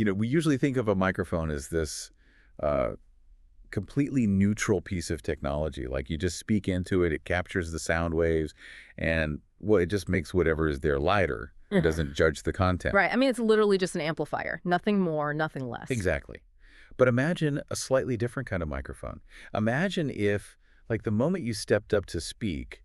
We usually think of a microphone as this uh, completely neutral piece of technology. Like you just speak into it, it captures the sound waves, and well, it just makes whatever is there lighter. It Mhm. doesn't judge the content. Right. I mean, it's literally just an amplifier. Nothing more, nothing less. Exactly. But imagine a slightly different kind of microphone. Imagine if, like the moment you stepped up to speak,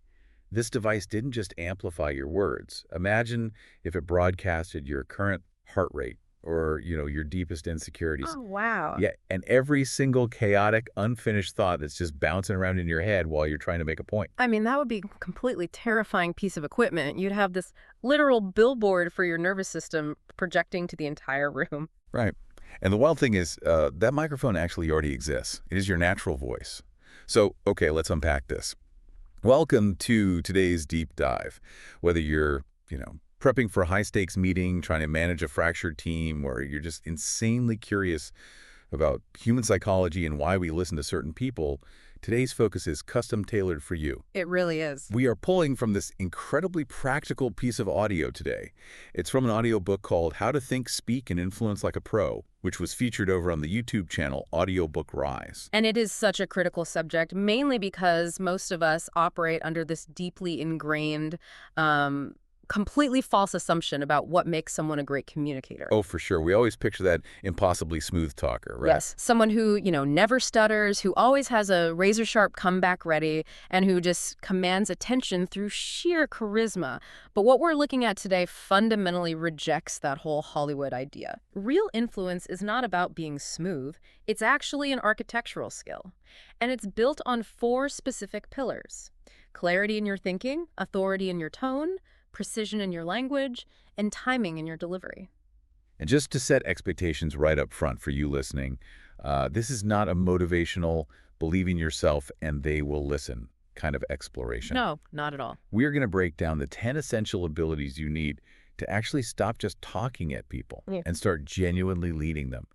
this device didn't just amplify your words. Imagine if it broadcasted your current heart rate or, your deepest insecurities. Oh, wow. Yeah, and every single chaotic, unfinished thought that's just bouncing around in your head while you're trying to make a point. I mean, that would be a completely terrifying piece of equipment. You'd have this literal billboard for your nervous system projecting to the entire room. Right. And the wild thing is, that microphone actually already exists. It is your natural voice. So, okay, let's unpack this. Welcome to today's deep dive. Whether you're, prepping for a high-stakes meeting, trying to manage a fractured team, or you're just insanely curious about human psychology and why we listen to certain people, today's focus is custom-tailored for you. It really is. We are pulling from this incredibly practical piece of audio today. It's from an audiobook called How to Think, Speak, and Influence Like a Pro, which was featured over on the YouTube channel Audiobook Rise. And it is such a critical subject, mainly because most of us operate under this deeply ingrained, completely false assumption about what makes someone a great communicator. Oh, for sure. We always picture that impossibly smooth talker, right? Yes, someone who, never stutters, who always has a razor-sharp comeback ready, and who just commands attention through sheer charisma. But what we're looking at today fundamentally rejects that whole Hollywood idea. Real influence is not about being smooth. It's actually an architectural skill. And it's built on 4 specific pillars: clarity in your thinking, authority in your tone, precision in your language, and timing in your delivery. And just to set expectations right up front for you listening, this is not a motivational, believe in yourself and they will listen kind of exploration. No, not at all. We're going to break down the 10 essential abilities you need to actually stop just talking at people Yeah. and start genuinely leading them.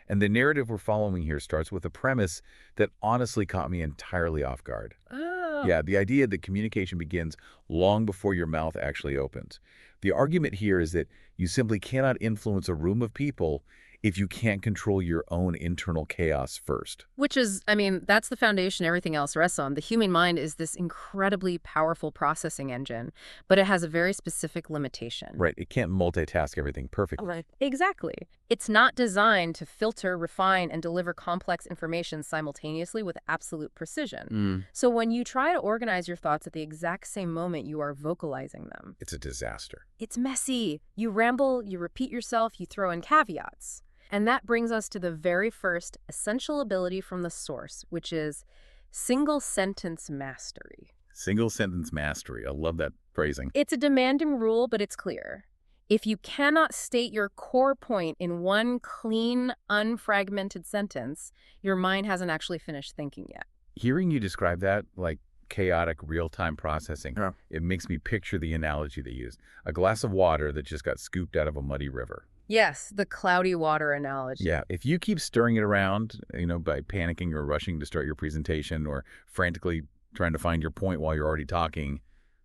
And the narrative we're following here starts with a premise that honestly caught me entirely off guard. Oh. Yeah, the idea that communication begins long before your mouth actually opens. The argument here is that you simply cannot influence a room of people if you can't control your own internal chaos first. Which is, I mean, that's the foundation everything else rests on. The human mind is this incredibly powerful processing engine, but it has a very specific limitation. Right, it can't multitask everything perfectly. Right. Exactly. It's not designed to filter, refine, and deliver complex information simultaneously with absolute precision. So when you try to organize your thoughts at the exact same moment you are vocalizing them, It's a disaster. it's messy. You ramble, you repeat yourself, you throw in caveats. And that brings us to the very first essential ability from the source, which is single sentence mastery. Single sentence mastery. I love that phrasing. It's a demanding rule, but it's clear. If you cannot state your core point in one clean, unfragmented sentence, your mind hasn't actually finished thinking yet. Hearing you describe that, like chaotic real-time processing, Yeah. it makes me picture the analogy they used. A glass of water that just got scooped out of a muddy river. Yes, the cloudy water analogy. Yeah, if you keep stirring it around, by panicking or rushing to start your presentation or frantically trying to find your point while you're already talking,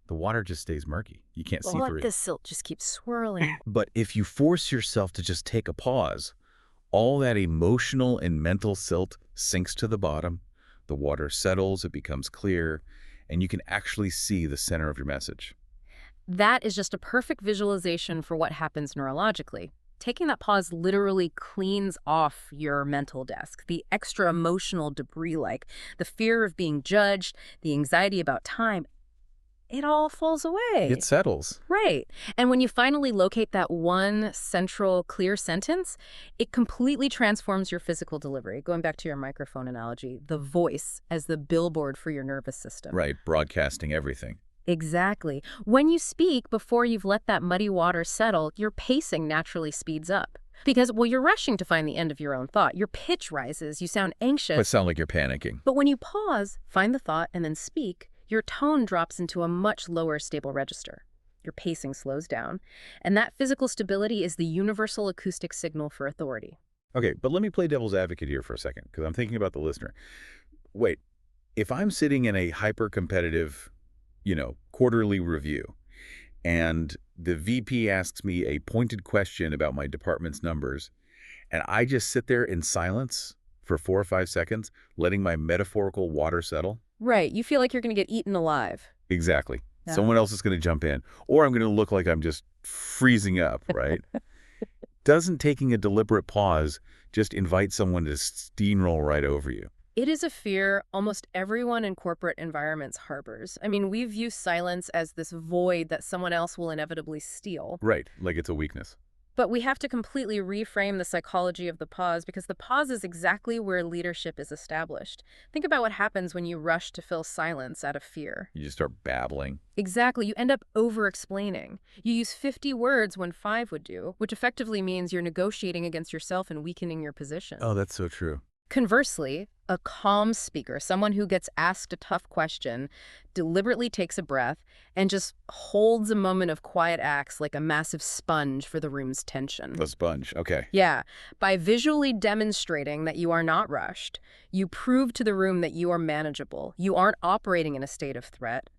the water just stays murky. You can't see Let through the it. silt just keep swirling. But if you force yourself to just take a pause, all that emotional and mental silt sinks to the bottom, the water settles, it becomes clear, and you can actually see the center of your message. That is just a perfect visualization for what happens neurologically. Taking that pause literally cleans off your mental desk. The extra emotional debris, like the fear of being judged, the anxiety about time, it all falls away. It settles. Right. And when you finally locate that one central clear sentence, it completely transforms your physical delivery. Going back to your microphone analogy, the voice as the billboard for your nervous system. Right, broadcasting everything. Exactly. When you speak before you've let that muddy water settle, your pacing naturally speeds up. Because, well, you're rushing to find the end of your own thought. Your pitch rises, you sound anxious. But sound like you're panicking. But when you pause, find the thought, and then speak, your tone drops into a much lower stable register. Your pacing slows down. And that physical stability is the universal acoustic signal for authority. Okay, but let me play devil's advocate here for a second, because I'm thinking about the listener. Wait, if I'm sitting in a hyper-competitive, quarterly review, and the VP asks me a pointed question about my department's numbers, and I just sit there in silence for 4 or 5 seconds, letting my metaphorical water settle. Right. You feel like you're going to get eaten alive. Exactly. Yeah. Someone else is going to jump in, or I'm going to look like I'm just freezing up, right? Doesn't taking a deliberate pause just invite someone to steamroll right over you? It is a fear almost everyone in corporate environments harbors. I mean, we view silence as this void that someone else will inevitably steal. Right, like it's a weakness. But we have to completely reframe the psychology of the pause because the pause is exactly where leadership is established. Think about what happens when you rush to fill silence out of fear. You just start babbling. Exactly. You end up over-explaining. You use 50 words when 5 would do, which effectively means you're negotiating against yourself and weakening your position. Oh, that's so true. Conversely, a calm speaker, someone who gets asked a tough question, deliberately takes a breath and just holds a moment of quiet acts like a massive sponge for the room's tension. A sponge, okay. Yeah, by visually demonstrating that you are not rushed, you prove to the room that you are manageable. You aren't operating in a state of threat.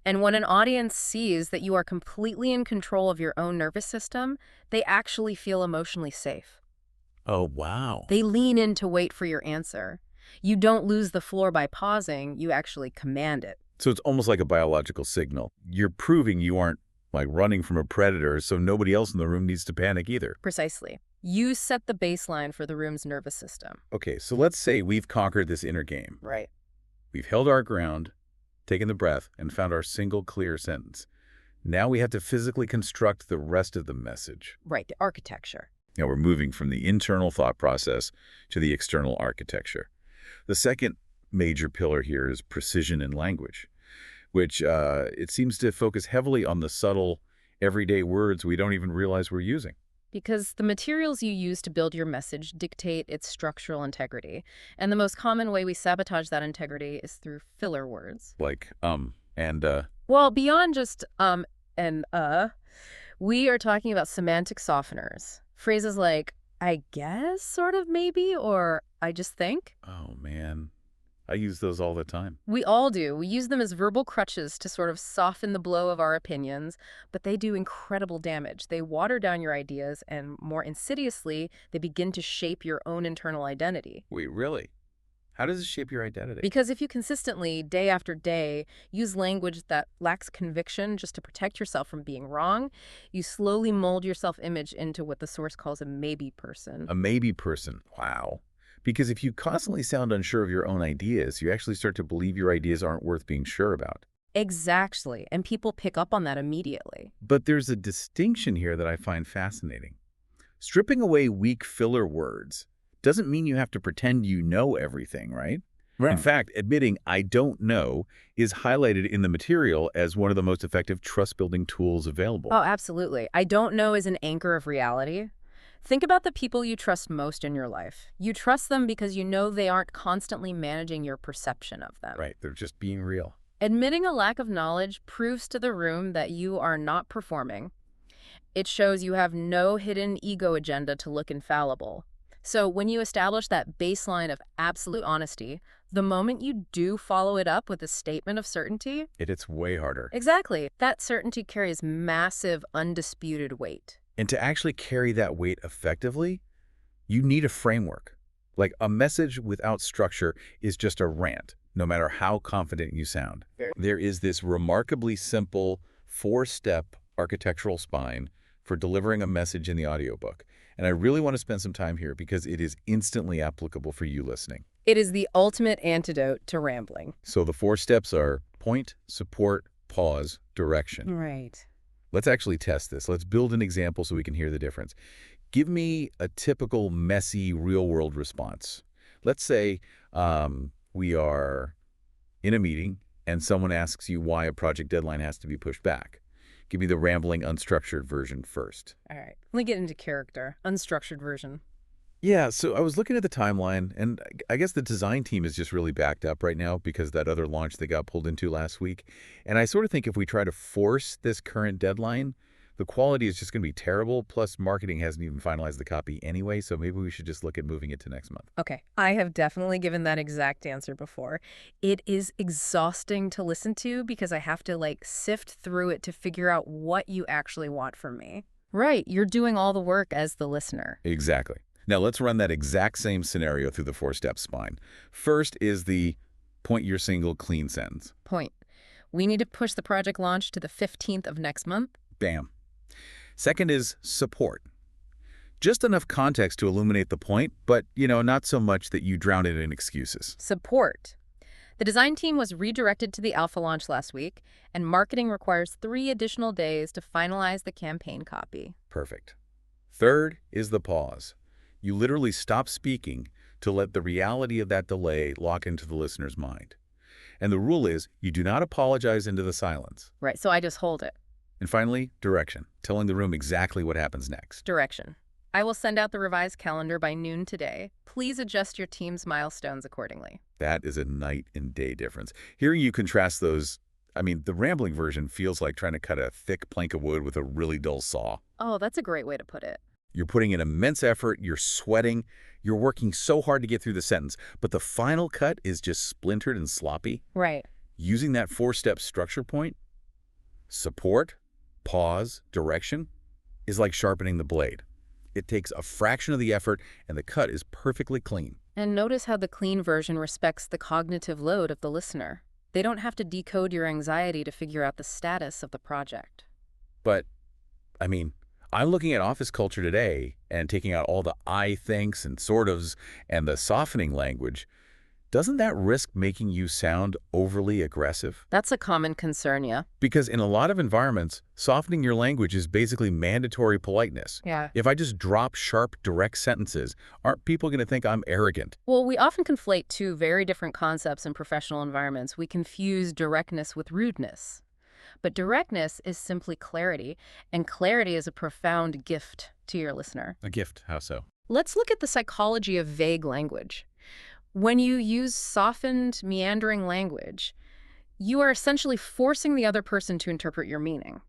And when an audience sees that you are completely in control of your own nervous system, they actually feel emotionally safe. Oh, wow. They lean in to wait for your answer. You don't lose the floor by pausing, you actually command it. So it's almost like a biological signal. You're proving you aren't like running from a predator, so nobody else in the room needs to panic either. Precisely. You set the baseline for the room's nervous system. Okay, so let's say we've conquered this inner game. Right. We've held our ground, taken the breath, and found our single clear sentence. Now we have to physically construct the rest of the message. Right, the architecture. Now we're moving from the internal thought process to the external architecture. The second major pillar here is precision in language, which it seems to focus heavily on the subtle, everyday words we don't even realize we're using. Because the materials you use to build your message dictate its structural integrity. And the most common way we sabotage that integrity is through filler words. Like, and, Well, beyond just and we are talking about semantic softeners. Phrases like, I guess, sort of, maybe, or I just think. oh man, I use those all the time. We all do. We use them as verbal crutches to sort of soften the blow of our opinions, but they do incredible damage. They water down your ideas, and more insidiously, they begin to shape your own internal identity. Wait, really? How does it shape your identity? Because if you consistently, day after day, use language that lacks conviction just to protect yourself from being wrong, you slowly mold your self-image into what the source calls a maybe person. A maybe person. Wow. Because if you constantly sound unsure of your own ideas, you actually start to believe your ideas aren't worth being sure about. Exactly. And people pick up on that immediately. But there's a distinction here that I find fascinating. Stripping away weak filler words doesn't mean you have to pretend you know everything, right? In fact, admitting I don't know is highlighted in the material as one of the most effective trust-building tools available. Oh, absolutely. I don't know is an anchor of reality. Think about the people you trust most in your life. You trust them because you know they aren't constantly managing your perception of them. Right, they're just being real. Admitting a lack of knowledge proves to the room that you are not performing. It shows you have no hidden ego agenda to look infallible. So when you establish that baseline of absolute honesty, the moment you do follow it up with a statement of certainty, It's way harder. exactly, that certainty carries massive, undisputed weight. And to actually carry that weight effectively, you need a framework. Like a message without structure is just a rant, no matter how confident you sound. There is this remarkably simple 4-step architectural spine for delivering a message in the audiobook. And I really want to spend some time here because it is instantly applicable for you listening. It is the ultimate antidote to rambling. So the 4 steps are point, support, pause, direction. Right. Let's actually test this. Let's build an example so we can hear the difference. Give me a typical messy real-world response. Let's say we are in a meeting and someone asks you why a project deadline has to be pushed back. Give me the rambling, unstructured version first. All right. Let me get into character. Unstructured version. Yeah, so I was looking at the timeline, and I guess the design team is just really backed up right now because that other launch they got pulled into last week. And I sort of think if we try to force this current deadline, the quality is just going to be terrible. Plus, marketing hasn't even finalized the copy anyway, so maybe we should just look at moving it to next month. Okay. I have definitely given that exact answer before. It is exhausting to listen to because I have to sift through it to figure out what you actually want from me. Right. You're doing all the work as the listener. Exactly. Now let's run that exact same scenario through the four-step spine. First is the point your single clean sentence. Point. We need to push the project launch to the 15th of next month. Bam. Second is support. Just enough context to illuminate the point, but, not so much that you drown it in excuses. Support. The design team was redirected to the alpha launch last week, and marketing requires 3 additional days to finalize the campaign copy. Perfect. Third is the pause. You literally stop speaking to let the reality of that delay lock into the listener's mind. And the rule is you do not apologize into the silence. Right, so I just hold it. And finally, direction, telling the room exactly what happens next. Direction. I will send out the revised calendar by noon today. Please adjust your team's milestones accordingly. That is a night and day difference. Hearing you contrast those, the rambling version feels like trying to cut a thick plank of wood with a really dull saw. Oh, that's a great way to put it. You're putting in immense effort, you're sweating, you're working so hard to get through the sentence, but the final cut is just splintered and sloppy. Right. Using that four-step structure point, support, pause, direction, is like sharpening the blade. It takes a fraction of the effort, and the cut is perfectly clean. And notice how the clean version respects the cognitive load of the listener. They don't have to decode your anxiety to figure out the status of the project. But, I'm looking at office culture today and taking out all the I thinks and sort ofs and the softening language. Doesn't that risk making you sound overly aggressive? That's a common concern, yeah. Because in a lot of environments, softening your language is basically mandatory politeness. Yeah. If I just drop sharp, direct sentences, aren't people going to think I'm arrogant? Well, we often conflate two very different concepts in professional environments. We confuse directness with rudeness. But directness is simply clarity, and clarity is a profound gift to your listener. A gift? How so? Let's look at the psychology of vague language. When you use softened, meandering language, you are essentially forcing the other person to interpret your meaning.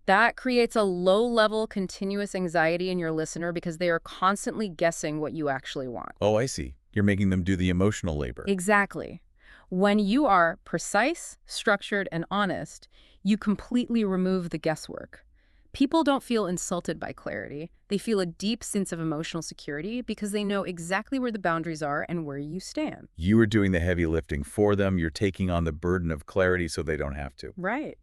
That creates a low-level, continuous anxiety in your listener because they are constantly guessing what you actually want. Oh, I see. You're making them do the emotional labor. Exactly. When you are precise, structured, and honest, you completely remove the guesswork. People don't feel insulted by clarity. They feel a deep sense of emotional security because they know exactly where the boundaries are and where you stand. You are doing the heavy lifting for them. You're taking on the burden of clarity so they don't have to. Right.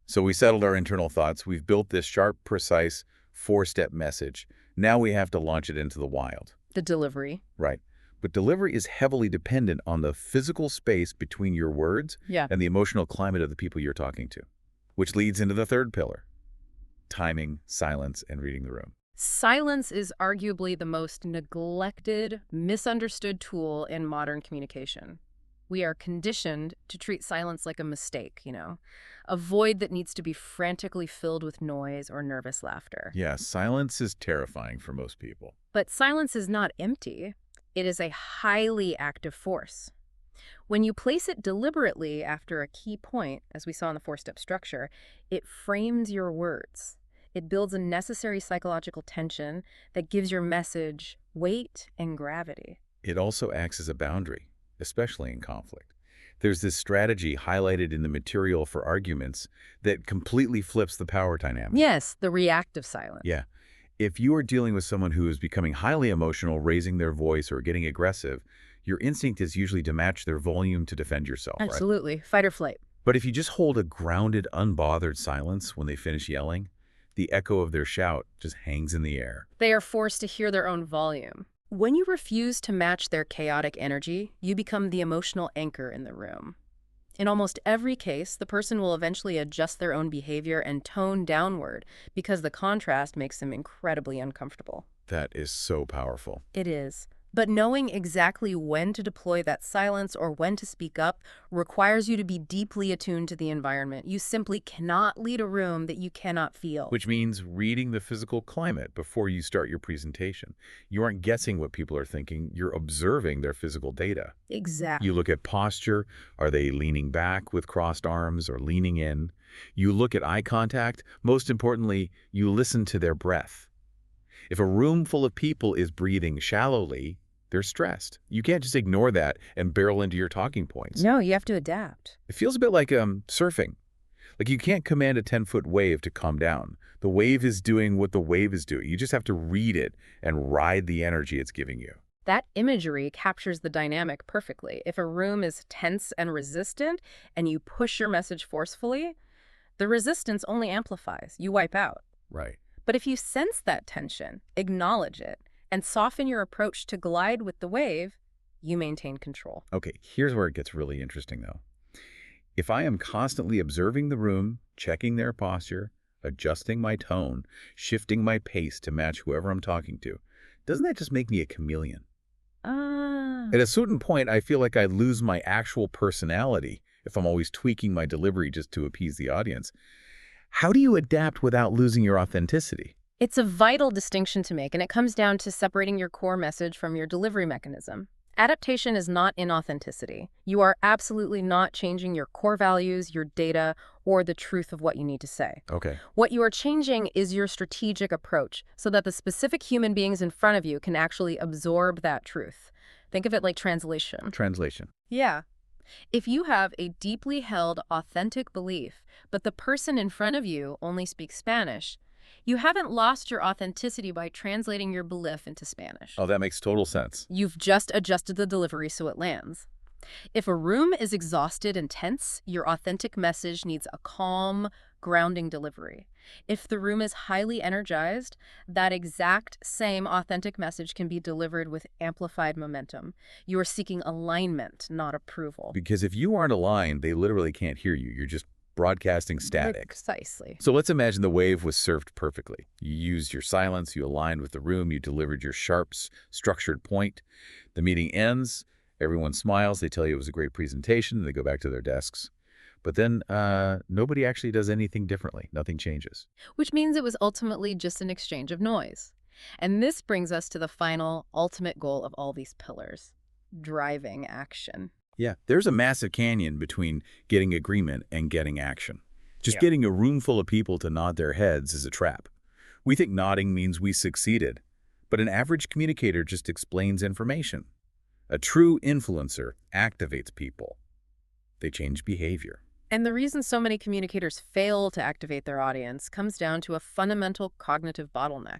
So we settled our internal thoughts. We've built this sharp, precise, four-step message. Now we have to launch it into the wild. The delivery. Right. But delivery is heavily dependent on the physical space between your words and the emotional climate of the people you're talking to, which leads into the third pillar. Timing, silence, and reading the room. Silence is arguably the most neglected, misunderstood tool in modern communication. We are conditioned to treat silence like a mistake, a void that needs to be frantically filled with noise or nervous laughter. Yeah, silence is terrifying for most people. But silence is not empty. It is a highly active force. When you place it deliberately after a key point, as we saw in the four-step structure, it frames your words. It builds a necessary psychological tension that gives your message weight and gravity. It also acts as a boundary, especially in conflict. There's this strategy highlighted in the material for arguments that completely flips the power dynamic. Yes, the reactive silence. Yeah. If you are dealing with someone who is becoming highly emotional, raising their voice, or getting aggressive, your instinct is usually to match their volume to defend yourself, right? Absolutely. Fight or flight. But if you just hold a grounded, unbothered silence when they finish yelling, the echo of their shout just hangs in the air. They are forced to hear their own volume. When you refuse to match their chaotic energy, you become the emotional anchor in the room. In almost every case, the person will eventually adjust their own behavior and tone downward because the contrast makes them incredibly uncomfortable. That is so powerful. It is. But knowing exactly when to deploy that silence or when to speak up requires you to be deeply attuned to the environment. You simply cannot lead a room that you cannot feel. Which means reading the physical climate before you start your presentation. You aren't guessing what people are thinking. You're observing their physical data. Exactly. You look at posture. Are they leaning back with crossed arms or leaning in? You look at eye contact. Most importantly, you listen to their breath. If a room full of people is breathing shallowly, they're stressed. You can't just ignore that and barrel into your talking points. No, you have to adapt. It feels a bit like surfing. Like you can't command a 10-foot wave to calm down. The wave is doing what the wave is doing. You just have to read it and ride the energy it's giving you. That imagery captures the dynamic perfectly. If a room is tense and resistant and you push your message forcefully, the resistance only amplifies. You wipe out. Right. But if you sense that tension, acknowledge it, and soften your approach to glide with the wave, you maintain control. Okay, here's where it gets really interesting, though. If I am constantly observing the room, checking their posture, adjusting my tone, shifting my pace to match whoever I'm talking to, doesn't that just make me a chameleon? Ah. At a certain point, I feel like I lose my actual personality if I'm always tweaking my delivery just to appease the audience. How do you adapt without losing your authenticity? It's a vital distinction to make, and it comes down to separating your core message from your delivery mechanism. Adaptation is not inauthenticity. You are absolutely not changing your core values, your data, or the truth of what you need to say. Okay. What you are changing is your strategic approach so that the specific human beings in front of you can actually absorb that truth. Think of it like translation. Translation. Yeah. If you have a deeply held, authentic belief, but the person in front of you only speaks Spanish, you haven't lost your authenticity by translating your belief into Spanish. Oh, that makes total sense. You've just adjusted the delivery so it lands. If a room is exhausted and tense, your authentic message needs a calm, grounding delivery. If the room is highly energized, that exact same authentic message can be delivered with amplified momentum. You are seeking alignment, not approval. Because if you aren't aligned, they literally can't hear you. You're just broadcasting static. Precisely. So let's imagine the wave was served perfectly. You used your silence, you aligned with the room, you delivered your sharp, structured point. The meeting ends, everyone smiles, they tell you it was a great presentation, and they go back to their desks. But then nobody actually does anything differently. Nothing changes. Which means it was ultimately just an exchange of noise. And this brings us to the final, ultimate goal of all these pillars: driving action. Yeah, there's a massive canyon between getting agreement and getting action. Just Yeah. getting a room full of people to nod their heads is a trap. We think nodding means we succeeded, but an average communicator just explains information. A true influencer activates people. They change behavior. And the reason so many communicators fail to activate their audience comes down to a fundamental cognitive bottleneck.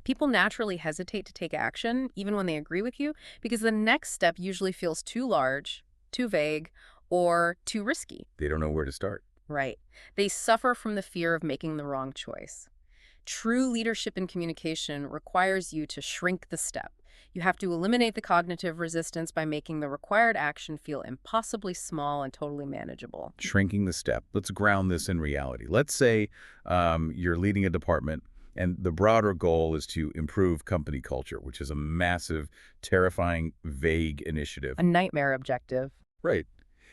People naturally hesitate to take action, even when they agree with you, because the next step usually feels too large, too vague, or too risky. They don't know where to start. Right. They suffer from the fear of making the wrong choice. True leadership in communication requires you to shrink the step. You have to eliminate the cognitive resistance by making the required action feel impossibly small and totally manageable. Shrinking the step. Let's ground this in reality. Let's say you're leading a department, and the broader goal is to improve company culture, which is a massive, terrifying, vague initiative. A nightmare objective. Right.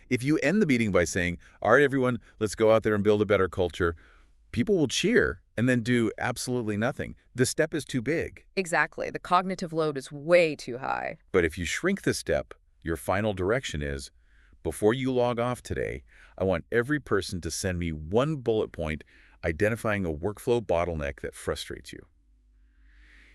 If you end the meeting by saying, all right, everyone, let's go out there and build a better culture, people will cheer and then do absolutely nothing. The step is too big. Exactly. The cognitive load is way too high. But if you shrink the step, your final direction is, before you log off today, I want every person to send me one bullet point identifying a workflow bottleneck that frustrates you.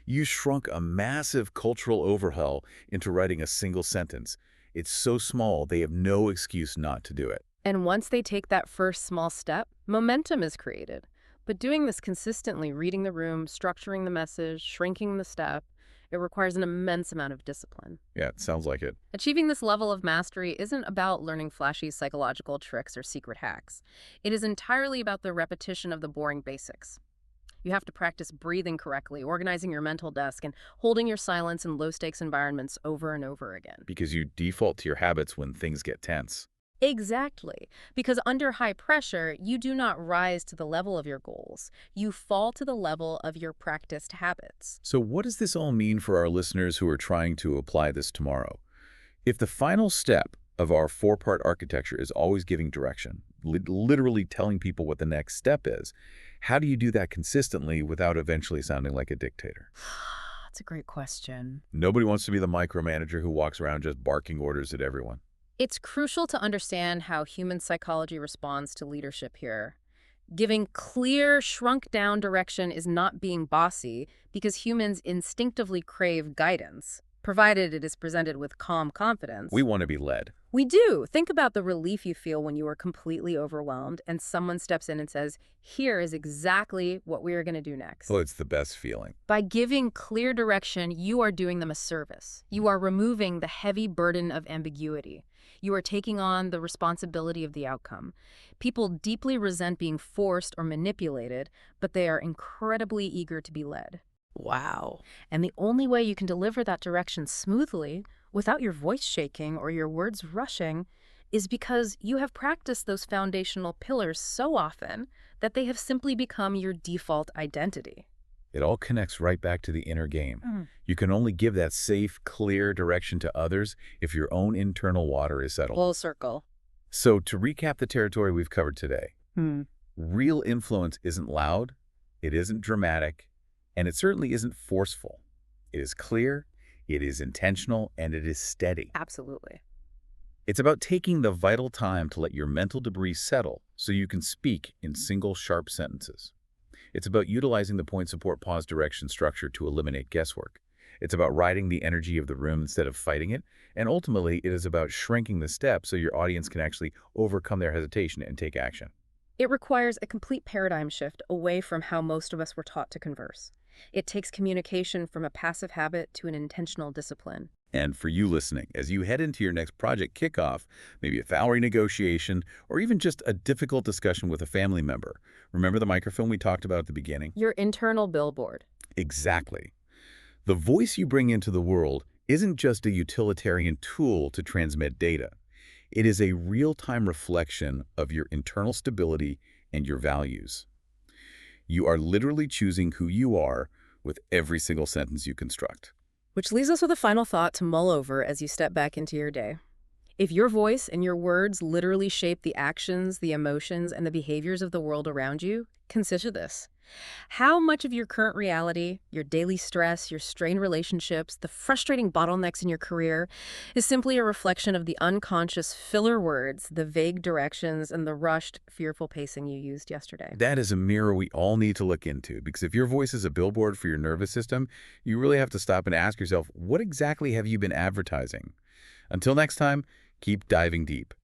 You shrunk a massive cultural overhaul into writing a single sentence. It's so small, they have no excuse not to do it. And once they take that first small step, momentum is created. But doing this consistently, reading the room, structuring the message, shrinking the step, it requires an immense amount of discipline. Yeah, it sounds like it. Achieving this level of mastery isn't about learning flashy psychological tricks or secret hacks. It is entirely about the repetition of the boring basics. You have to practice breathing correctly, organizing your mental desk, and holding your silence in low-stakes environments over and over again. Because you default to your habits when things get tense. Exactly. Because under high pressure, you do not rise to the level of your goals. You fall to the level of your practiced habits. So what does this all mean for our listeners who are trying to apply this tomorrow? If the final step of our four-part architecture is always giving direction, literally telling people what the next step is, how do you do that consistently without eventually sounding like a dictator? That's a great question. Nobody wants to be the micromanager who walks around just barking orders at everyone. It's crucial to understand how human psychology responds to leadership here. Giving clear, shrunk-down direction is not being bossy because humans instinctively crave guidance, provided it is presented with calm confidence. We want to be led. We do. Think about the relief you feel when you are completely overwhelmed and someone steps in and says, here is exactly what we are going to do Oh, next. it's the best feeling. By giving clear direction, you are doing them a service. You are removing the heavy burden of ambiguity. You are taking on the responsibility of the outcome. People deeply resent being forced or manipulated, but they are incredibly eager to be led. Wow. And the only way you can deliver that direction smoothly, without your voice shaking or your words rushing, is because you have practiced those foundational pillars so often that they have simply become your default identity. It all connects right back to the inner game. Mm. You can only give that safe, clear direction to others if your own internal water is settled. Full circle. So to recap the territory we've covered today, Hmm. real influence isn't loud, it isn't dramatic, and it certainly isn't forceful. It is clear, it is intentional, and it is steady. Absolutely. It's about taking the vital time to let your mental debris settle so you can speak in single, sharp sentences. It's about utilizing the point support pause direction structure to eliminate guesswork. It's about riding the energy of the room instead of fighting it. And ultimately, it is about shrinking the steps so your audience can actually overcome their hesitation and take action. It requires a complete paradigm shift away from how most of us were taught to converse. It takes communication from a passive habit to an intentional discipline. And for you listening, as you head into your next project kickoff, maybe a salary negotiation, or even just a difficult discussion with a family member, remember the microphone we talked about at the beginning? Your internal billboard. Exactly. The voice you bring into the world isn't just a utilitarian tool to transmit data. It is a real-time reflection of your internal stability and your values. You are literally choosing who you are with every single sentence you construct. Which leaves us with a final thought to mull over as you step back into your day. If your voice and your words literally shape the actions, the emotions, and the behaviors of the world around you, consider this. How much of your current reality, your daily stress, your strained relationships, the frustrating bottlenecks in your career is simply a reflection of the unconscious filler words, the vague directions, and the rushed, fearful pacing you used yesterday? That is a mirror we all need to look into, because if your voice is a billboard for your nervous system, you really have to stop and ask yourself, what exactly have you been advertising? Until next time, keep diving deep.